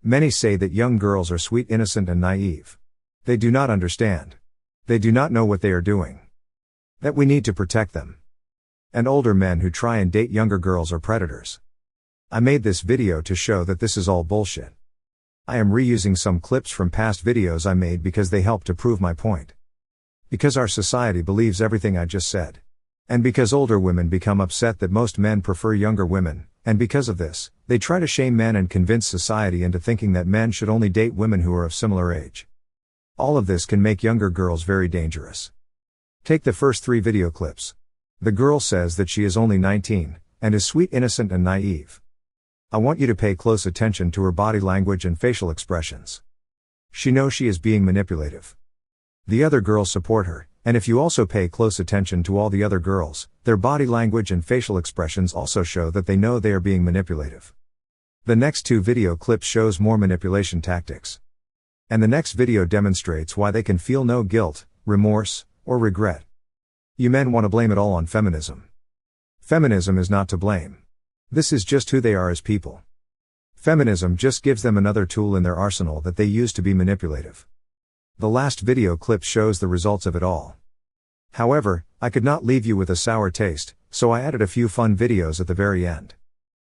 Many say that young girls are sweet, innocent, and naive. They do not understand. They do not know what they are doing. That we need to protect them. And older men who try and date younger girls are predators. I made this video to show that this is all bullshit. I am reusing some clips from past videos I made because they help to prove my point. Because our society believes everything I just said. And because older women become upset that most men prefer younger women, and because of this, they try to shame men and convince society into thinking that men should only date women who are of similar age. All of this can make younger girls very dangerous. Take the first 3 video clips. The girl says that she is only 19, and is sweet, innocent, and naive. I want you to pay close attention to her body language and facial expressions. She knows she is being manipulative. The other girls support her, and if you also pay close attention to all the other girls, their body language and facial expressions also show that they know they are being manipulative. The next 2 video clips shows more manipulation tactics. And the next video demonstrates why they can feel no guilt, remorse, or regret. You men want to blame it all on feminism. Feminism is not to blame. This is just who they are as people. Feminism just gives them another tool in their arsenal that they use to be manipulative. The last video clip shows the results of it all. However, I could not leave you with a sour taste, so I added a few fun videos at the very end.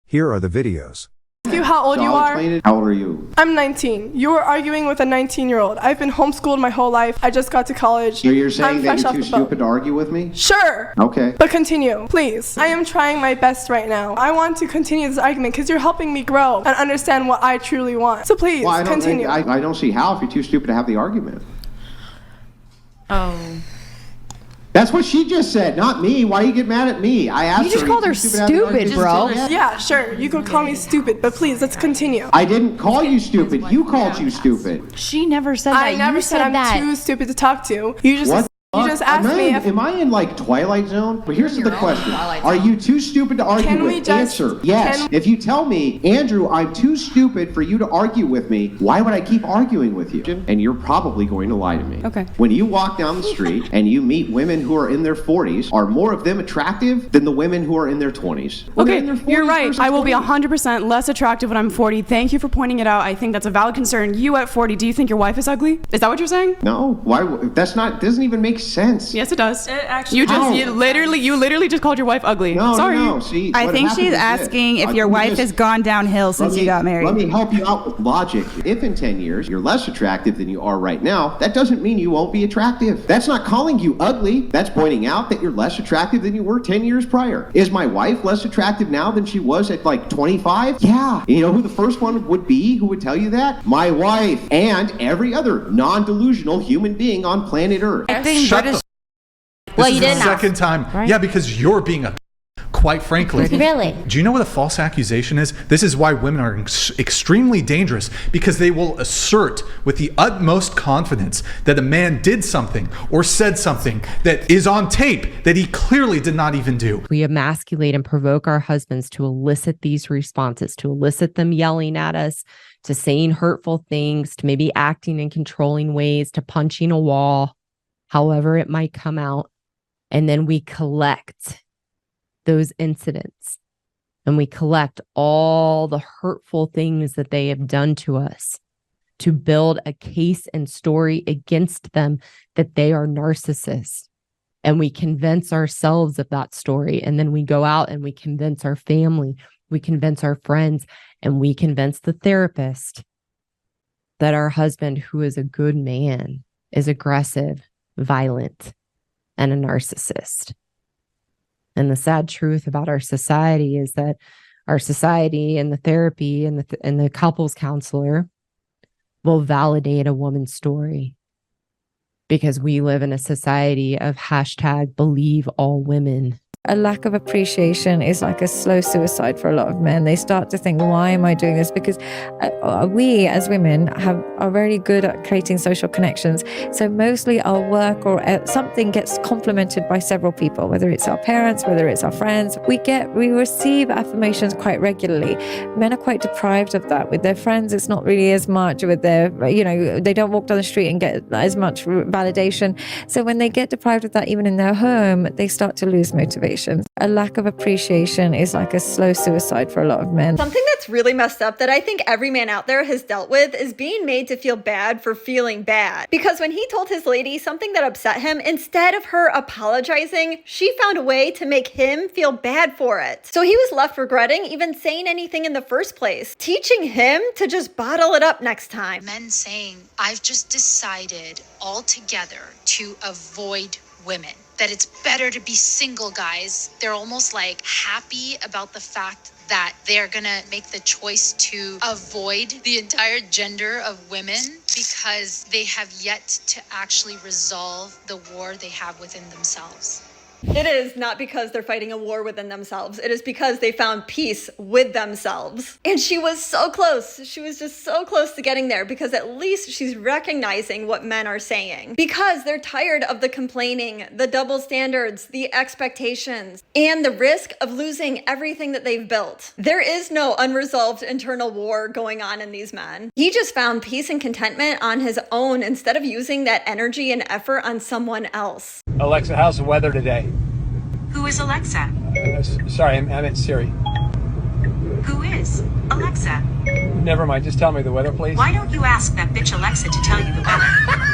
Here are the videos. You how old you are? How old are you? I'm 19. You were arguing with a 19-year-old. I've been homeschooled my whole life. I just got to college. So you're saying I'm that fresh you're off too the boat. stupid to argue with me? Sure. Okay. But continue, please. I am trying my best right now. I want to continue this argument because you're helping me grow and understand what I truly want. So please, continue. I don't see how if you're too stupid to have the argument. Oh. That's what she just said, not me. Why you get mad at me? I asked her. You just called her stupid, bro. Yeah, sure. You could call me stupid, but please, let's continue. I didn't call you stupid. You called you stupid. She never said that. I never said I'm too stupid to talk to. You just asked me if... Am I in like Twilight Zone? But here's the question. Are you too stupid to argue with? Answer. Yes. If you tell me, Andrew, I'm too stupid for you to argue with me, why would I keep arguing with you? And you're probably going to lie to me. Okay. When you walk down the street and you meet women who are in their 40s, are more of them attractive than the women who are in their 20s? Okay, you're right. I will be 100% less attractive when I'm 40. Thank you for pointing it out. I think that's a valid concern. You at 40, do you think your wife is ugly? Is that what you're saying? No. Why? Doesn't even make sense. Yes, it does. It actually You literally just called your wife ugly. No, Sorry. No. See, I think she's asking if your wife has gone downhill since you got married. Let me help you out with logic. If in 10 years you're less attractive than you are right now, that doesn't mean you won't be attractive. That's not calling you ugly. That's pointing out that you're less attractive than you were 10 years prior. Is my wife less attractive now than she was at like 25? Yeah. You know who the first one would be who would tell you that? My wife and every other non-delusional human being on planet Earth. I think British... Well, you didn't. Second time. Right. Yeah, because you're being a... Quite frankly. Really? Do you know what a false accusation is? This is why women are extremely dangerous, because they will assert with the utmost confidence that a man did something or said something that is on tape that he clearly did not even do. We emasculate and provoke our husbands to elicit these responses, to elicit them yelling at us, to saying hurtful things, to maybe acting in controlling ways, to punching a wall, however it might come out. And then we collect those incidents and we collect all the hurtful things that they have done to us to build a case and story against them that they are narcissists. And we convince ourselves of that story. And then we go out and we convince our family, we convince our friends, and we convince the therapist that our husband, who is a good man, is aggressive, violent, and a narcissist. And the sad truth about our society is that our society and the therapy and the couples counselor will validate a woman's story because we live in a society of #BelieveAllWomen. A lack of appreciation is like a slow suicide for a lot of men. They start to think, why am I doing this? Because we as women are very good at creating social connections. So mostly our work or something gets complemented by several people, whether it's our parents, whether it's our friends. We receive affirmations quite regularly. Men are quite deprived of that. With their friends, it's not really as much. With their, they don't walk down the street and get as much validation. So when they get deprived of that, even in their home, they start to lose motivation. appreciation. A lack of appreciation is like a slow suicide for a lot of men. Something that's really messed up that I think every man out there has dealt with is being made to feel bad for feeling bad. Because when he told his lady something that upset him, instead of her apologizing, she found a way to make him feel bad for it. So he was left regretting even saying anything in the first place, teaching him to just bottle it up next time. Men saying, I've just decided altogether to avoid women. That it's better to be single, guys. They're almost like happy about the fact that they're gonna make the choice to avoid the entire gender of women because they have yet to actually resolve the war they have within themselves. It is not because they're fighting a war within themselves. It is because they found peace with themselves. And she was so close. She was just so close to getting there because at least she's recognizing what men are saying. Because they're tired of the complaining, the double standards, the expectations, and the risk of losing everything that they've built. There is no unresolved internal war going on in these men. He just found peace and contentment on his own instead of using that energy and effort on someone else. Alexa, how's the weather today? Who is Alexa? Sorry, I meant Siri. Who is Alexa? Never mind, just tell me the weather, please. Why don't you ask that bitch Alexa to tell you the weather?